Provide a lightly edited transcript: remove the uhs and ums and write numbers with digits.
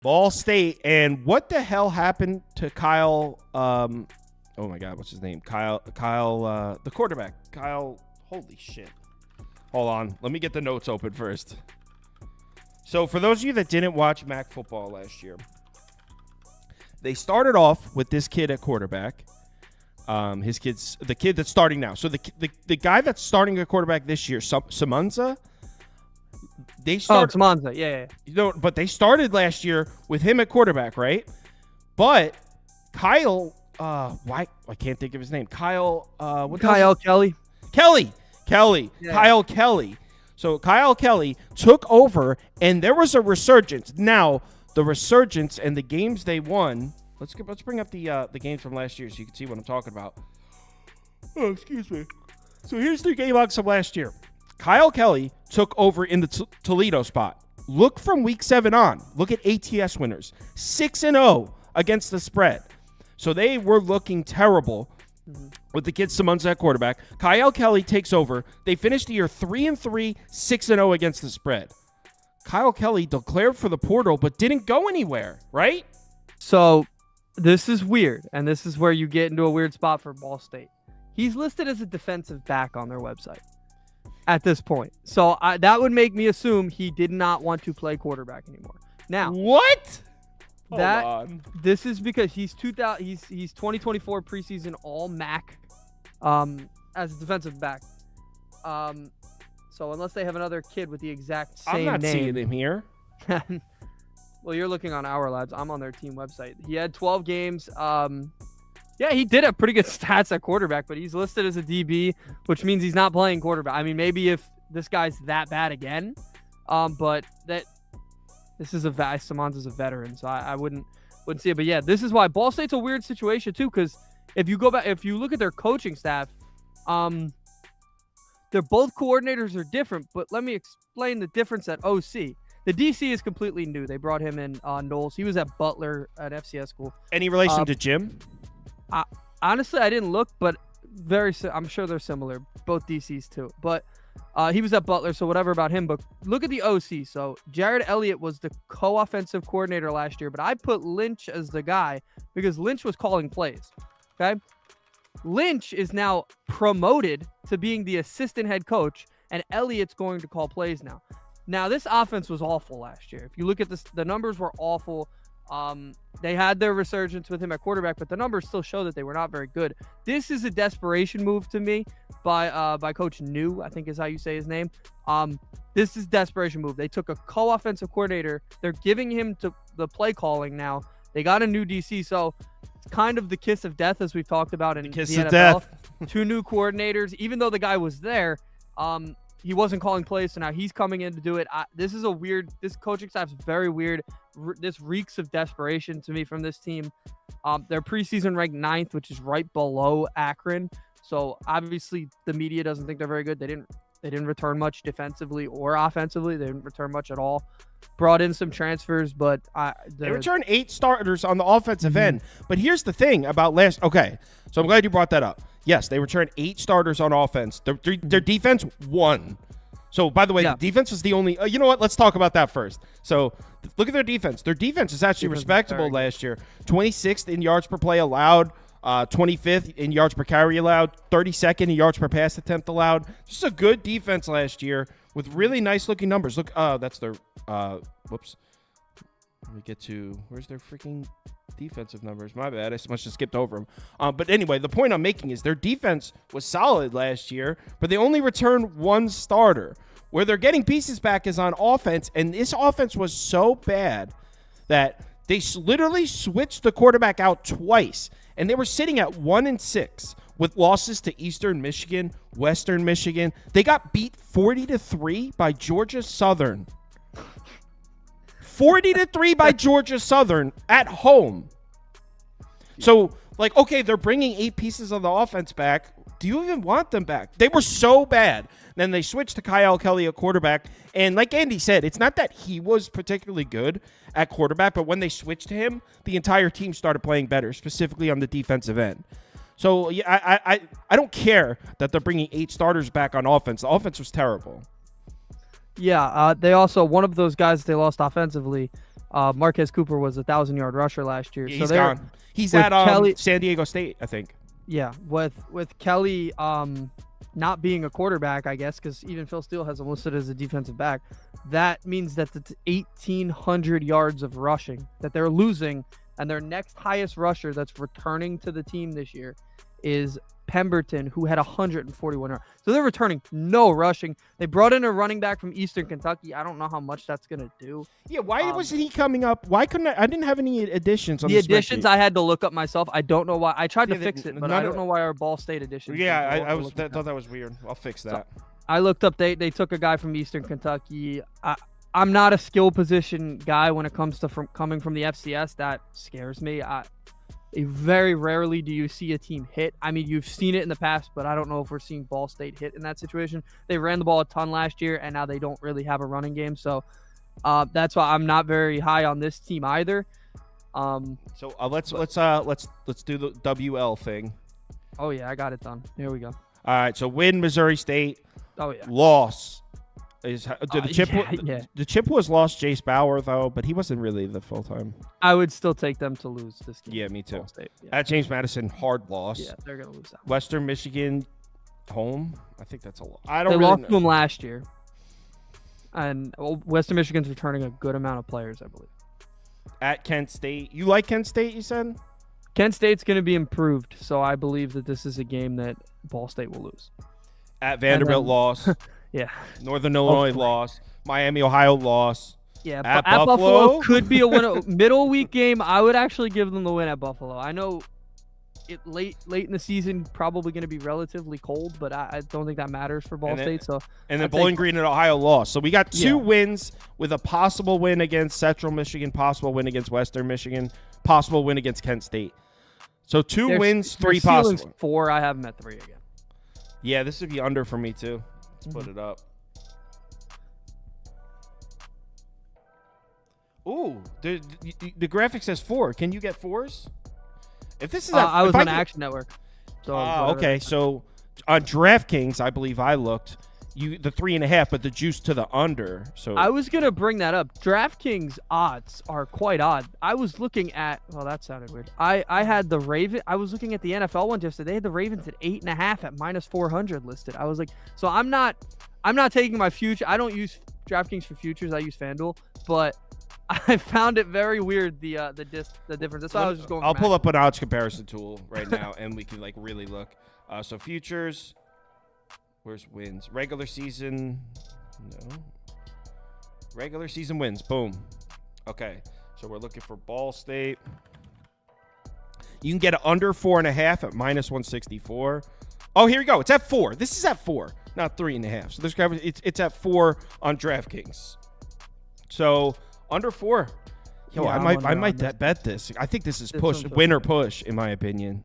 Ball State. And what the hell happened to Kyle? Oh my God, what's his name? Kyle, the quarterback. Kyle, holy shit. Hold on. Let me get the notes open first. So for those of you that didn't watch MAC football last year, they started off with this kid at quarterback. The kid that's starting now. So the guy that's starting at quarterback this year, Simonza. Simonza, yeah. You know, but they started last year with him at quarterback, right? But Kyle, I can't think of his name. Kyle, Kelly. Kelly. Yeah. Kyle Kelly. So Kyle Kelly took over, and there was a resurgence. Now the resurgence and the games they won. Let's bring up the games from last year so you can see what I'm talking about. Oh, excuse me. So here's the game logs from last year. Kyle Kelly took over in the Toledo spot. Look from week 7 on. Look at ATS winners. 6-0 against the spread. So they were looking terrible with the kid Simonza at quarterback. Kyle Kelly takes over. They finished the year 3-3, 6-0 against the spread. Kyle Kelly declared for the portal but didn't go anywhere, right? So this is weird, and this is where you get into a weird spot for Ball State. He's listed as a defensive back on their website at this point. So that would make me assume he did not want to play quarterback anymore. Now, what? This is because he's 2024 preseason All MAC as a defensive back. So unless they have another kid with the exact same name. I'm not seeing him here. Well, you're looking on Our Labs. I'm on their team website. He had 12 games. Yeah, he did have pretty good stats at quarterback, but he's listed as a DB, which means he's not playing quarterback. I mean, maybe if this guy's that bad again, but this is Simonza's a veteran, so I wouldn't see it. But yeah, this is why Ball State's a weird situation too, because if you look at their coaching staff, they're both coordinators are different. But let me explain the difference at OC. The DC is completely new. They brought him in Knowles. He was at Butler at FCS school. Any relation to Jim? Honestly, I didn't look, but I'm sure they're similar. Both DCs too. But he was at Butler, so whatever about him. But look at the OC. So Jared Elliott was the co-offensive coordinator last year, but I put Lynch as the guy because Lynch was calling plays. Okay? Lynch is now promoted to being the assistant head coach, and Elliott's going to call plays now. Now, this offense was awful last year. If you look at this, the numbers were awful. They had their resurgence with him at quarterback, but the numbers still show that they were not very good. This is a desperation move to me by Coach New, I think is how you say his name. This is desperation move. They took a co-offensive coordinator. They're giving him to the play calling now. They got a new DC, so it's kind of the kiss of death as we've talked about in the NFL. Death. 2 new coordinators, even though the guy was there. He wasn't calling plays, so now he's coming in to do it. This coaching staff's very weird. This reeks of desperation to me from this team. They're preseason ranked 9th, which is right below Akron. So obviously the media doesn't think they're very good. They didn't return much defensively or offensively. They didn't return much at all. Brought in some transfers, but they returned 8 starters on the offensive end. But here's the thing about okay, so I'm glad you brought that up. Yes, they returned 8 starters on offense. Their defense won. So, by the way, the defense was the only you know what? Let's talk about that first. So, look at their defense. Their defense is actually respectable last year. 26th in yards per play allowed, 25th in yards per carry allowed, 32nd in yards per pass attempt allowed. Just a good defense last year with really nice-looking numbers. Look, that's their whoops. Let me get to where's their freaking defensive numbers. My bad. I must have skipped over them. But anyway, the point I'm making is their defense was solid last year, but they only returned 1 starter. Where they're getting pieces back is on offense, and this offense was so bad that they literally switched the quarterback out twice, and they were sitting at 1-6 with losses to Eastern Michigan, Western Michigan. They got beat 40-3 by Georgia Southern. 40-3 by Georgia Southern at home. So, okay, they're bringing 8 pieces of the offense back. Do you even want them back? They were so bad. Then they switched to Kyle Kelly at quarterback. And like Andy said, it's not that he was particularly good at quarterback, but when they switched to him, the entire team started playing better, specifically on the defensive end. So, yeah, I don't care that they're bringing 8 starters back on offense. The offense was terrible. Yeah, they also, one of those guys they lost offensively, Marquez Cooper was a 1,000-yard rusher last year. Yeah, so he's they're gone. He's with at Kelly- San Diego State, I think. Yeah, with Kelly not being a quarterback, I guess, because even Phil Steele has him listed as a defensive back. That means that it's 1,800 yards of rushing that they're losing, and their next highest rusher that's returning to the team this year is Pemberton, who had 141 yards. So they're returning no rushing. They brought in a running back from Eastern Kentucky. I don't know how much that's gonna do. Yeah, why wasn't he coming up? Why couldn't I didn't have any additions on the the additions spreadsheet. I had to look up myself. I don't know why. I tried to Yeah, fix it, but none I of- don't know why our Ball State additions. Yeah, I thought that was weird. I'll fix that. I looked up. They took a guy from Eastern Kentucky. I'm not a skill position guy when it comes to coming from the FCS. That scares me. Very rarely do you see a team hit. I mean, you've seen it in the past, but I don't know if we're seeing Ball State hit in that situation. They ran the ball a ton last year, and now they don't really have a running game. So that's why I'm not very high on this team either. So let's do the WL thing. Oh yeah, I got it done. Here we go. All right, so win Missouri State. Oh yeah. Loss is the chip. Yeah. The chip was lost Jace Bauer though, but he wasn't really the full time. I would still take them to lose this game. Yeah, me too. Ball State. Yeah. At James Madison, hard loss. Yeah, they're gonna lose that. Western Michigan, home. I think that's a lot. I They don't lost really to them last year, and Western Michigan's returning a good amount of players, I believe. At Kent State, you like Kent State? You said. Kent State's going to be improved, so I believe that this is a game that Ball State will lose. At Vanderbilt, loss. Yeah. Northern Illinois, loss. Miami, Ohio, loss. Yeah, At but at Buffalo? Buffalo could be a win. Middle week game, I would actually give them the win at Buffalo. I know it late in the season, probably going to be relatively cold, but I don't think that matters for Ball State. So And then I'd Bowling take- Green and Ohio lost. So we got two Yeah. wins with a possible win against Central Michigan, possible win against Western Michigan, possible win against Kent State. So two Their- wins, their 3 ceiling's possible. 4. I have them at 3 again. Yeah, this would be under for me too. Let's put Mm-hmm. it up. Ooh, the graphic says 4. Can you get 4s? If this is, I was if on get- Action Network. So whatever. okay. So on DraftKings, I believe I looked. The 3.5, but the juice to the under. So I was gonna bring that up. DraftKings odds are quite odd. I was looking at. Well, that sounded weird. I had the Raven. I was looking at the NFL one yesterday. They had the Ravens at 8.5 at -400 listed. I was like, so I'm not taking my future. I don't use DraftKings for futures. I use FanDuel, but I found it very weird the difference. That's why I was just going. I'll pull up an odds comparison tool right now, and we can like really look. So futures. Where's wins? Regular season. No. Regular season wins. Boom. Okay. So we're looking for Ball State. You can get it under 4.5 at -164. Oh, here we go. It's at 4. This is at 4, not 3.5. So this guy, it's at 4 on DraftKings. So under 4. Yo, Yeah, I I'm might under on bet this. bet this. I think this is This push, one's win or okay. push, in my opinion.